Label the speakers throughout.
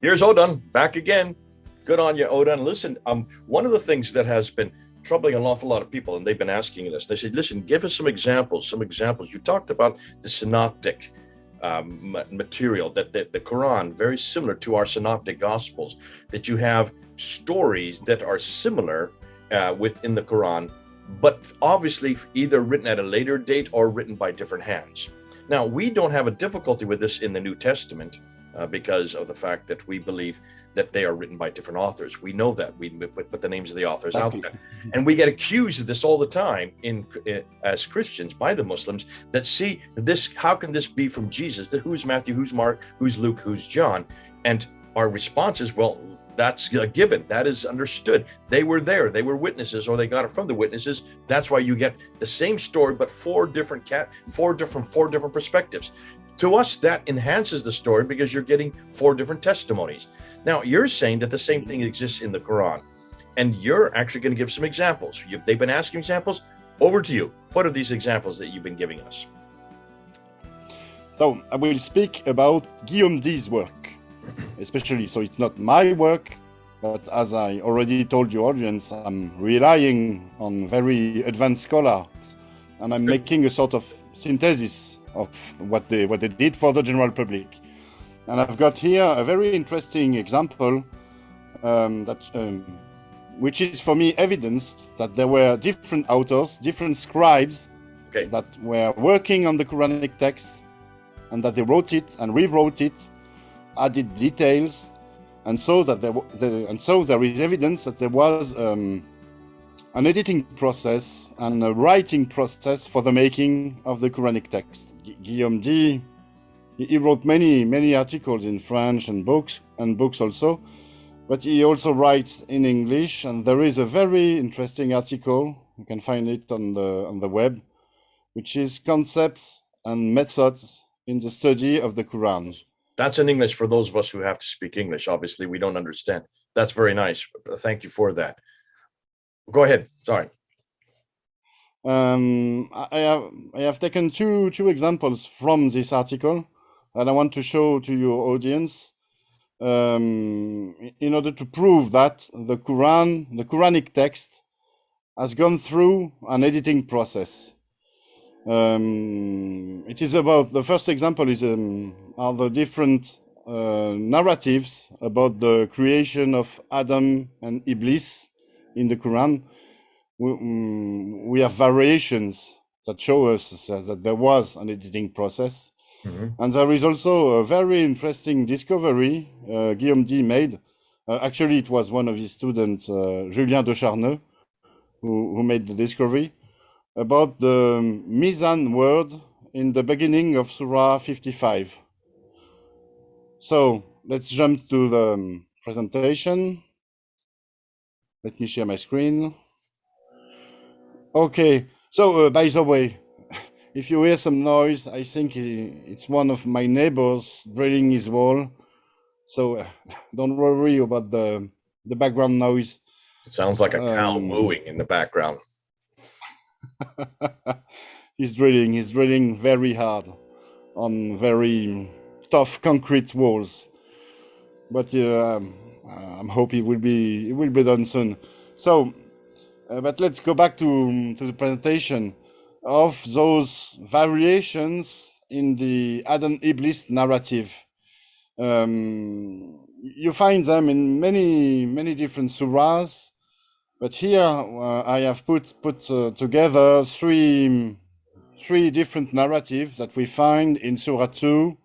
Speaker 1: Here's Odon back again. Good on you, Odon. Listen, one of the things that has been troubling an awful lot of people, and they've been asking us, they said, listen, give us some examples. You talked about the synoptic material, that the Quran, very similar to our synoptic gospels, that you have stories that are similar within the Quran, but obviously either written at a later date or written by different hands. Now, we don't have a difficulty with this in the New Testament because of the fact that we believe that they are written by different authors. We know that. We put the names of the authors out there. And we get accused of this all the time as Christians by the Muslims that see this, how can this be from Jesus? Who's Matthew, who's Mark, who's Luke, who's John? And our response is, well, that's a given. That is understood. They were there. They were witnesses, or they got it from the witnesses. That's why you get the same story, but four different perspectives. To us, that enhances the story because you're getting four different testimonies. Now, you're saying that the same thing exists in the Quran, and you're actually going to give some examples. They've been asking examples. Over to you. What are these examples that you've been giving us?
Speaker 2: So I will speak about Guillaume Dye's work, especially. So it's not my work, but as I already told your audience, I'm relying on very advanced scholars, and I'm making a sort of synthesis of what they did for the general public. And I've got here a very interesting example which is for me evidence that there were different authors, different scribes that were working on the Quranic text, and that they wrote it and rewrote it, added details, and so that there is evidence that there was an editing process and a writing process for the making of the Quranic text. Guillaume Dye, he wrote many articles in French and books also, but he also writes in English, and there is a very interesting article, you can find it on the web, which is Concepts and Methods in the Study of the Quran.
Speaker 1: That's in English for those of us who have to speak English. Obviously, we don't understand. That's very nice. Thank you for that. Go ahead. Sorry.
Speaker 2: I have taken two examples from this article, and I want to show to your audience in order to prove that the Quranic text has gone through an editing process. It is about, the first example is are the different narratives about the creation of Adam and Iblees in the Quran. We have variations that show us that there was an editing process. And there is also a very interesting discovery Guillaume Dye made. Actually, it was one of his students, Julien de Charneux, who made the discovery about the Mizan word in the beginning of Surah 55. So let's jump to the presentation. Let me share my screen. Okay, so by the way, if you hear some noise, I think it's one of my neighbors drilling his wall. So don't worry about the background noise.
Speaker 1: It sounds like a cow mooing in the background.
Speaker 2: He's drilling very hard on very tough concrete walls. But I'm hoping it will be done soon. So, but let's go back to the presentation of those variations in the Adam Iblis narrative. You find them in many different surahs, but here I have put together three different narratives that we find in Surah 2,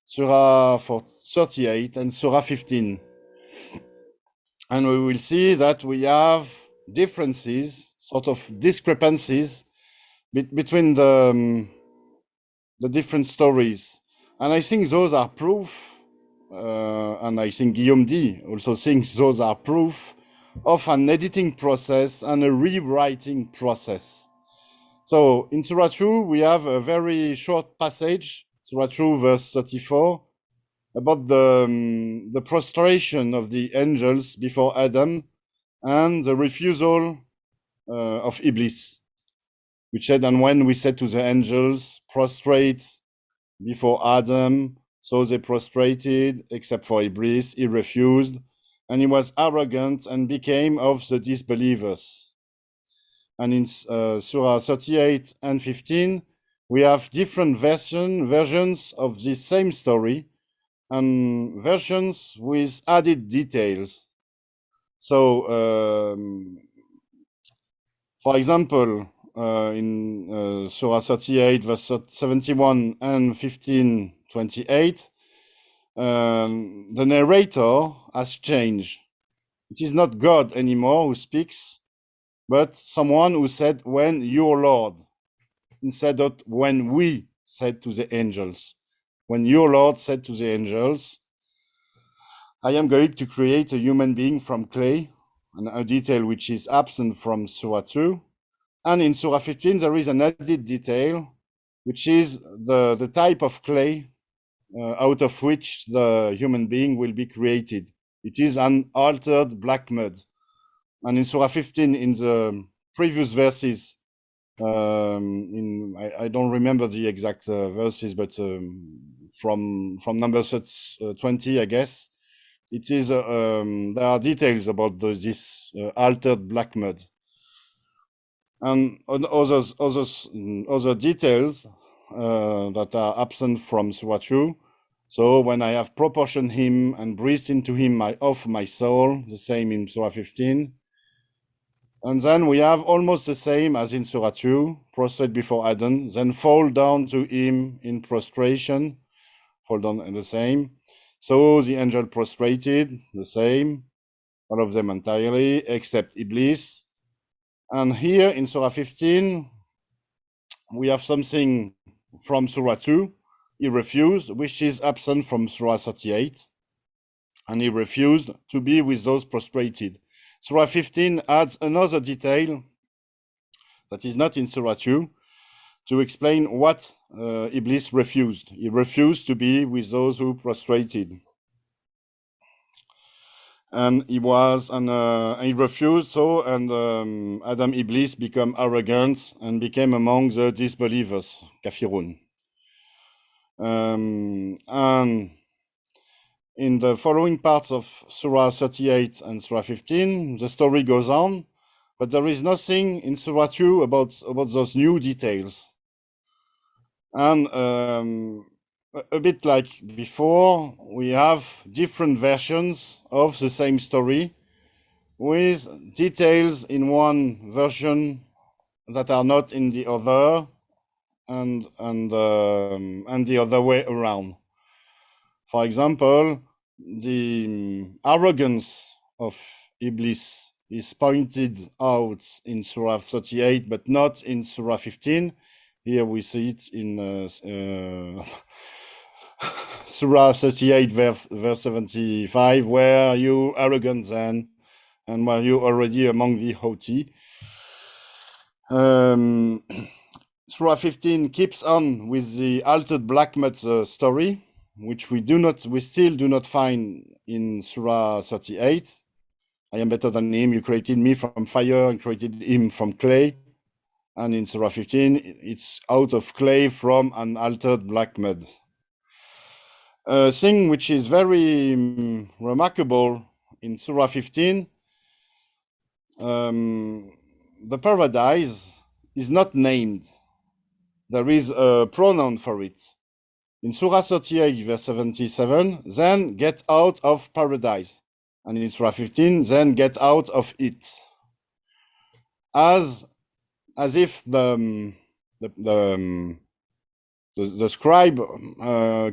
Speaker 2: Surah 38, and Surah 15. And we will see that we have differences, sort of discrepancies between the different stories. And I think those are proof, and I think Guillaume Dye also thinks those are proof of an editing process and a rewriting process. So in Surah 2, we have a very short passage, Surah 2, verse 34, about the prostration of the angels before Adam and the refusal of Iblis, which said, and when we said to the angels, prostrate before Adam, So they prostrated, except for Iblees. He refused, and he was arrogant and became of the disbelievers. And in Surah 38 and 15, we have different versions of this same story, and versions with added details. So, for example, in Surah 38, verse 71 and 15:28, the narrator has changed. It is not God anymore who speaks, but someone who said, when your Lord, instead of when we said to the angels. When your Lord said to the angels, I am going to create a human being from clay, and a detail which is absent from Surah 2. And in Surah 15, there is an added detail, which is the type of clay out of which the human being will be created. It is an altered black mud. And in Surah 15, in the previous verses, I don't remember the exact verses, but from number 20, I guess, it is there are details about this altered black mud. And other details that are absent from Surah 2. So when I have proportioned him and breathed into him of my soul, the same in Surah 15. And then we have almost the same as in Surah 2, prostrate before Adam, then fall down to him in prostration, fall down and the same. So the angel prostrated, the same, all of them entirely, except Iblees. And here in Surah 15, we have something from Surah 2, he refused, which is absent from Surah 38, and he refused to be with those prostrated. Surah 15 adds another detail that is not in Surah 2 to explain what Iblis refused. He refused to be with those who prostrated. And he refused, so, and Adam Iblis became arrogant and became among the disbelievers, kafirun. And in the following parts of Surah 38 and Surah 15, the story goes on, but there is nothing in Surah 2 about those new details. And a bit like before, we have different versions of the same story with details in one version that are not in the other, and the other way around. For example, the arrogance of Iblis is pointed out in Surah 38, but not in Surah 15. Here we see it in Surah 38, verse 75, where you arrogant then, and were you already among the haughty. Surah 15 keeps on with the altered black mud story, which we still do not find in Surah 38. I am better than him. You created me from fire and created him from clay. And in Surah 15, it's out of clay from an altered black mud. A thing which is very remarkable in Surah 15, the paradise is not named. There is a pronoun for it. In Surah 38, verse 77, then get out of paradise. And in Surah 15, then get out of it. As if the scribe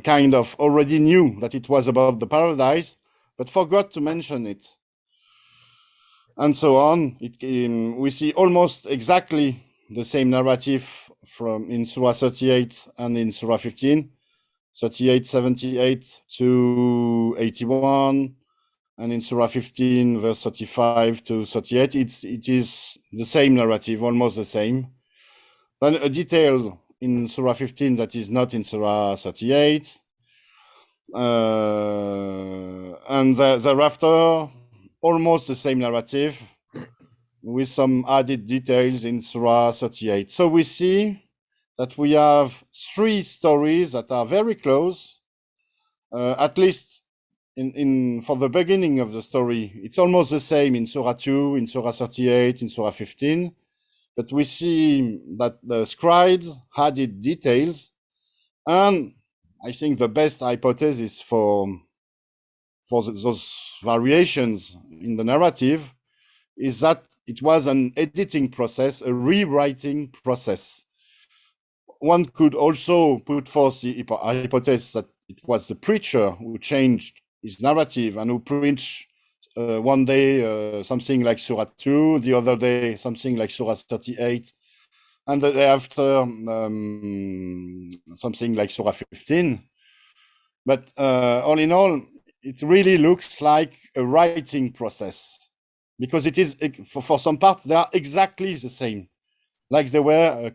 Speaker 2: kind of already knew that it was about the paradise, but forgot to mention it. And so on. We see almost exactly the same narrative in Surah 38 and in Surah 15. 38, 78 to 81, and in Surah 15, verse 35 to 38, it is the same narrative, almost the same. Then a detail in Surah 15 that is not in Surah 38, and thereafter, almost the same narrative with some added details in Surah 38. So we see that we have three stories that are very close, at least for the beginning of the story, it's almost the same in Surah 2, in Surah 38, in Surah 15. But we see that the scribes added details, and I think the best hypothesis for those variations in the narrative is that it was an editing process, a rewriting process. One could also put forth the hypothesis that it was the preacher who changed his narrative and who preached one day something like Surah 2, the other day something like Surah 38, and the day after something like Surah 15. But all in all, it really looks like a writing process, because it is, for some parts, they are exactly the same, like they were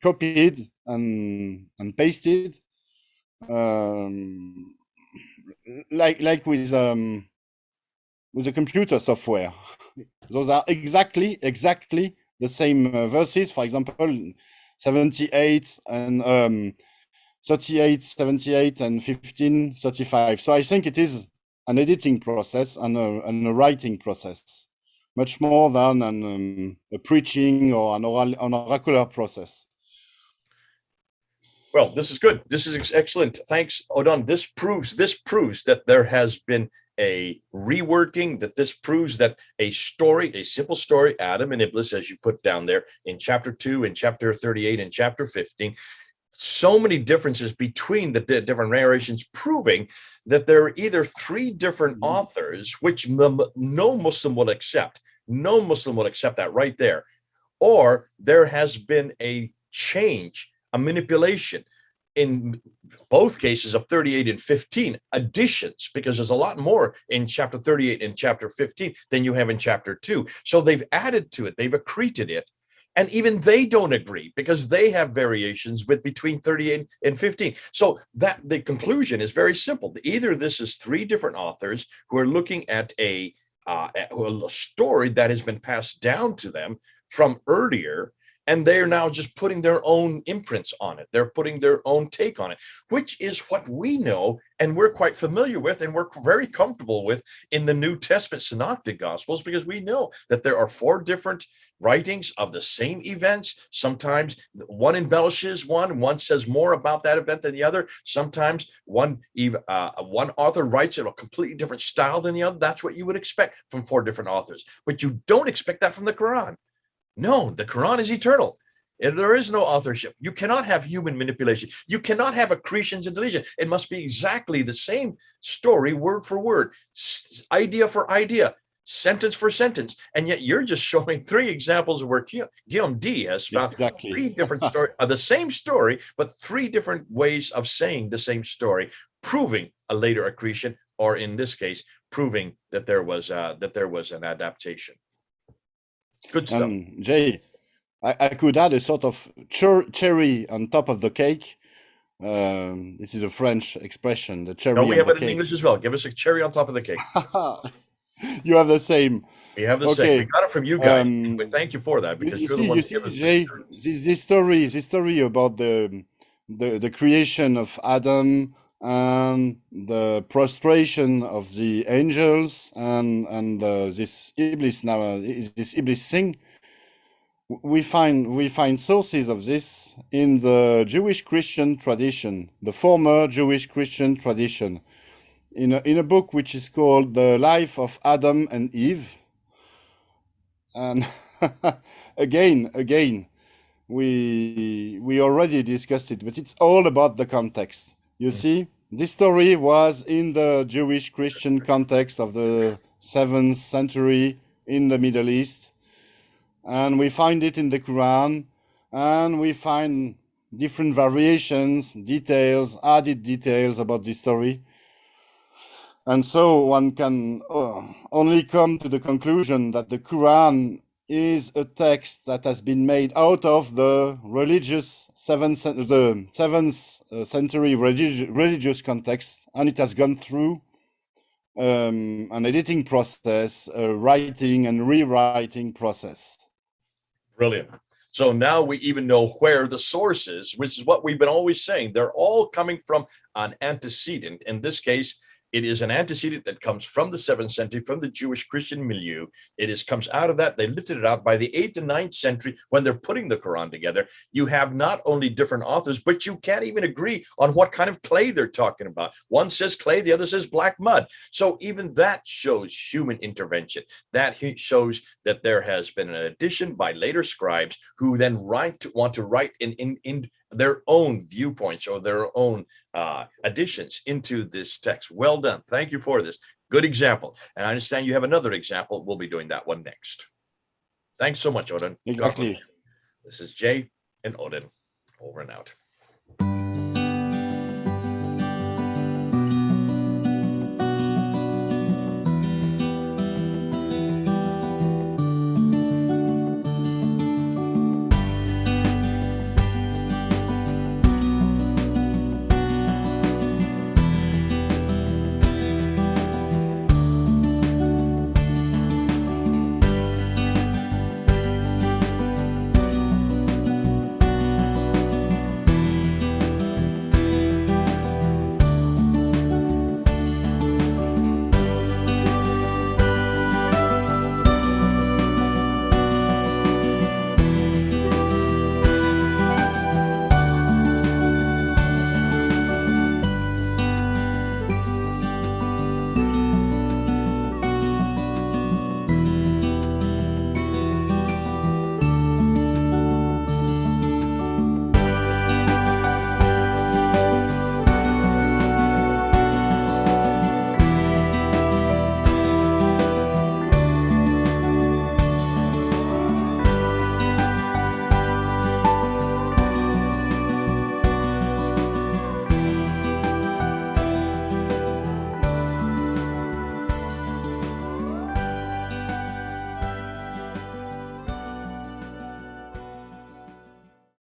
Speaker 2: copied and pasted, like with the computer software. Those are exactly the same verses. For example, 78 and 38, 78 and 15, 35. So I think it is an editing process and a writing process, much more than a preaching or an oracular process.
Speaker 1: Well, this is good. This is excellent. Thanks, Odon. This proves that there has been a reworking, that this proves that a simple story, Adam and Iblis, as you put down there in chapter 2, in chapter 38, and chapter 15, so many differences between the different narrations, proving that there are either three different authors, which no Muslim will accept. No Muslim will accept that right there. Or there has been a change, a manipulation, in both cases of 38 and 15, additions, because there's a lot more in chapter 38 and chapter 15 than you have in chapter 2. So they've added to it, they've accreted it. And even they don't agree, because they have variations with between 38 and 15. So that the conclusion is very simple. Either this is three different authors who are looking at a story that has been passed down to them from earlier, and they're now just putting their own imprints on it. They're putting their own take on it, which is what we know and we're quite familiar with and we're very comfortable with in the New Testament Synoptic Gospels, because we know that there are four different writings of the same events. Sometimes one embellishes one says more about that event than the other. Sometimes one author writes in a completely different style than the other. That's what you would expect from four different authors. But you don't expect that from the Quran. No, the Quran is eternal. There is no authorship. You cannot have human manipulation. You cannot have accretions and deletion. It must be exactly the same story, word for word, idea for idea, sentence for sentence. And yet you're just showing three examples of where Guillaume Dye has found three different stories of the same story, but three different ways of saying the same story, proving a later accretion, or in this case, proving that there was an adaptation. Good stuff.
Speaker 2: Jay, I could add a sort of cherry on top of the cake. This is a French expression, the cherry on the cake.
Speaker 1: No, we have it in English as well. Give us a cherry on top of the cake.
Speaker 2: You have the same.
Speaker 1: We have the same. We got it from you guys. Thank you for that, because you're the one who gave us
Speaker 2: Jay, this story about the creation of Adam and the prostration of the angels and this Iblis this Iblis thing. We find sources of this in the Jewish Christian tradition, the former Jewish Christian tradition, in a book which is called The Life of Adam and Eve. And again, we already discussed it, but it's all about the context. You see, this story was in the Jewish Christian context of the 7th century in the Middle East. And we find it in the Quran, and we find different variations, added details about this story. And so one can only come to the conclusion that the Quran is a text that has been made out of the religious 7th century religious context, and it has gone through an editing process, a writing and rewriting process.
Speaker 1: Brilliant. So now we even know where the source is, which is what we've been always saying. They're all coming from an antecedent. In this case, it is an antecedent that comes from the 7th century, from the Jewish Christian milieu. Comes out of that. They lifted it out by the 8th and 9th century when they're putting the Quran together. You have not only different authors, but you can't even agree on what kind of clay they're talking about. One says clay, the other says black mud. So even that shows human intervention. That shows that there has been an addition by later scribes who then want to write in their own viewpoints or their own additions into this text. Well done. Thank you for this. Good example. And I understand you have another example. We'll be doing that one next. Thanks so much, Odon.
Speaker 2: Exactly.
Speaker 1: This is Jay and Odin. Over and out.